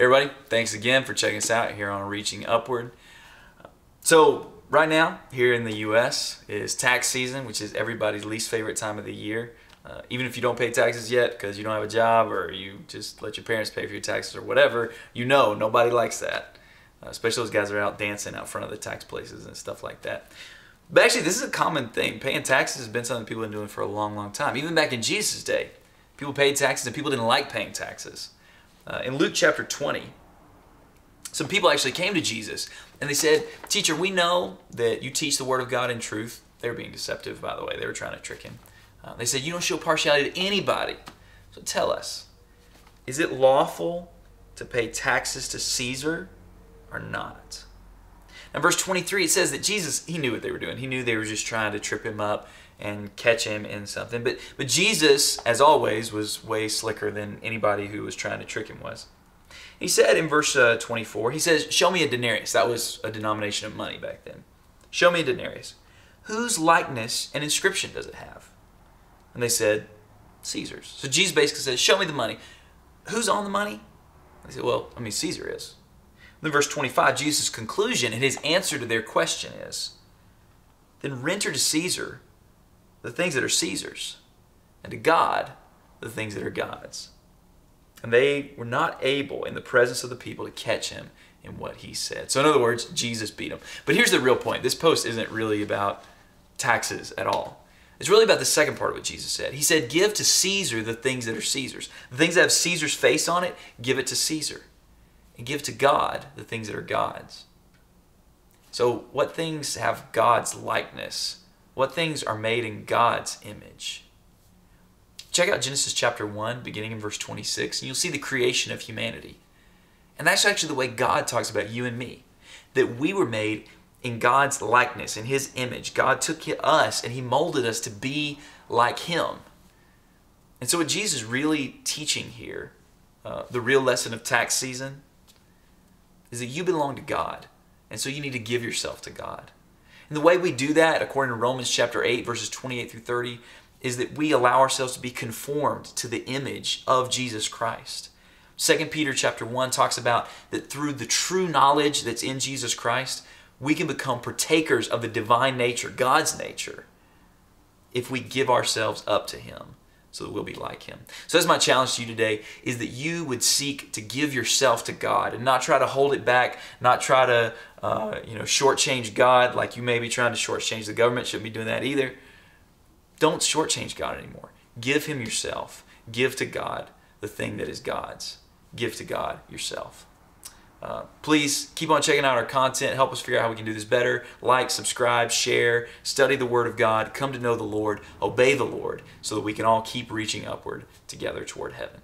Everybody, thanks again for checking us out here on Reaching Upward. So right now, here in the U.S. is tax season, which is everybody's least favorite time of the year. Even if you don't pay taxes yet because you don't have a job or you just let your parents pay for your taxes or whatever, you know nobody likes that. Especially those guys that are out dancing out front of the tax places and stuff like that. But actually, this is a common thing. Paying taxes has been something people have been doing for a long, long time. Even back in Jesus' day, people paid taxes and people didn't like paying taxes. In Luke chapter 20, some people actually came to Jesus and they said, "Teacher, we know that you teach the Word of God in truth." They were being deceptive, by the way. They were trying to trick him. They said, "You don't show partiality to anybody. So tell us, is it lawful to pay taxes to Caesar or not?" In verse 23, it says that Jesus, he knew what they were doing. He knew they were just trying to trip him up and catch him in something. But Jesus, as always, was way slicker than anybody who was trying to trick him was. He said in verse 24, he says, "Show me a denarius." That was a denomination of money back then. "Show me a denarius. Whose likeness and inscription does it have?" And they said, "Caesar's." So Jesus basically says, "Show me the money. Who's on the money?" And they said, "Well, I mean, Caesar is." Then verse 25, Jesus' conclusion and his answer to their question is, "Then render to Caesar the things that are Caesar's, and to God the things that are God's." And they were not able in the presence of the people to catch him in what he said. So in other words, Jesus beat him. But here's the real point. This post isn't really about taxes at all. It's really about the second part of what Jesus said. He said, "Give to Caesar the things that are Caesar's." The things that have Caesar's face on it, give it to Caesar. And give to God the things that are God's. So what things have God's likeness? What things are made in God's image? Check out Genesis chapter 1, beginning in verse 26, and you'll see the creation of humanity. And that's actually the way God talks about you and me, that we were made in God's likeness, in His image. God took us and He molded us to be like Him. And so what Jesus is really teaching here, the real lesson of tax season, is that you belong to God. And so you need to give yourself to God. And the way we do that, according to Romans chapter 8, verses 28 through 30, is that we allow ourselves to be conformed to the image of Jesus Christ. 2 Peter chapter 1 talks about that through the true knowledge that's in Jesus Christ, we can become partakers of the divine nature, God's nature, if we give ourselves up to Him, so that we'll be like Him. So that's my challenge to you today, is that you would seek to give yourself to God and not try to hold it back, not try to shortchange God like you may be trying to shortchange the government. Shouldn't be doing that either. Don't shortchange God anymore. Give Him yourself. Give to God the thing that is God's. Give to God yourself. Please keep on checking out our content. Help us figure out how we can do this better. Like, subscribe, share, study the Word of God, come to know the Lord, obey the Lord, so that we can all keep reaching upward together toward heaven.